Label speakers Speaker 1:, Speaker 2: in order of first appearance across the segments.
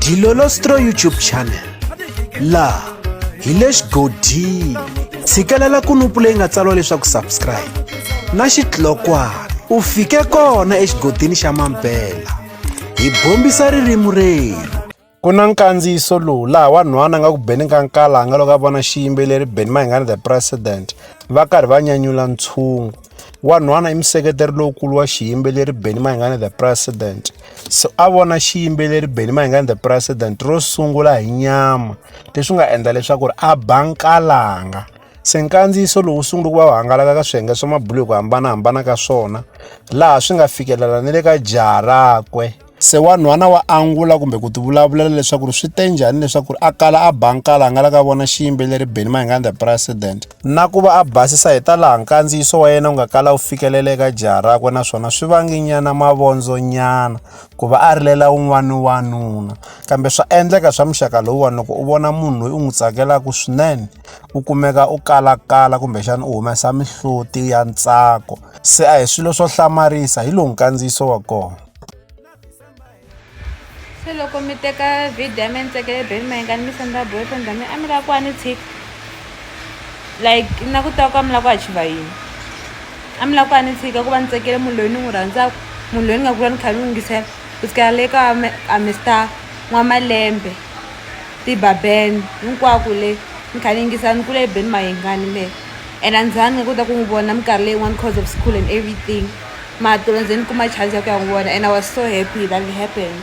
Speaker 1: Dilolostro YouTube channel la hi le xigodini tshikelela kunupu leyi nga tsariwa leswaku subscribe na xitlokwana u fike kona exigodini xa Mampela hi bombisa ririmi rero.
Speaker 2: Ku na nkandziyiso lowu laha wanhwana nga ku beni ka nkalanga loko a vona xiyimbeleri Benny Mayengani the president va karhi va nyanyula ntshungu. Wanhwana i museketeri lowukulu wa xiyimbeleri Benny Mayengani the president, so a vona xiyimbeleri Benny Mayengani the president ro sungula hi nyama leswi nga endla leswaku a ba nkalanga. Se nkandziyiso lowu sungula ku va hangalaka ka swiyenge swa mabulo ku hambanahambana ka swona laha swi nga fikelela ni le ka jaha rakwe. Se wanhwana wa angula kumbe ku tivulavulela leswaku swi te njhani leswaku a kala a ba nkalanga la ka vona xiyimbeleri Benny Mayengani the president, na ku va a basisa hi ta laha nkandziyiso wa yena wu nga kala wu fikelele eka jaha rakwe, naswona swi vanginyana mavondzonyana ku va a rilela wun'wana wanuna. Kambe swa endleka swa muxaka lowuwani loko u vona munhu loyi u n'wi tsakelaka swinene u kumeka u kalakala kumbexana u humesa mihloti ya ntsako. Se a hi swilo swo hlamarisa hi lowu nkandziyiso wa kona.
Speaker 3: Se loko mi teka video ya mina tsekele Benny Mayengani mi senda boyfriend wa mina a mi lava ku a ni tshika like na ku twa ka mi lava ku achieva yini, a mi lava ku a ni tshika ku va ni tsekele munhu loyi ni n'wi rhandzaka, munhu loyi ni nga kula ni kha ni n'wi yingisela kusukela le ka a Mr N'wamalembe tibabeni hinkwako le ni kha ni yingisela ni kule Benny Mayengani le, and a ndzi nga kota ku n'wi vona minkarhi leyin'wani because of school and everything, matolo ndzi ni kuma chance ya ku ya n'wi vona and I was so happy that it happened.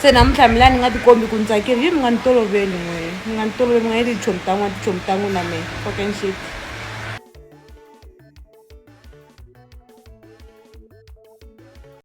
Speaker 3: Se namuntlha mina ni nga tikombi ku ni tsakile, mi nga ni toloveli n'we, mi nga ni toloveli, mi nga ni tichomi ta n'wina na mina fucking shit.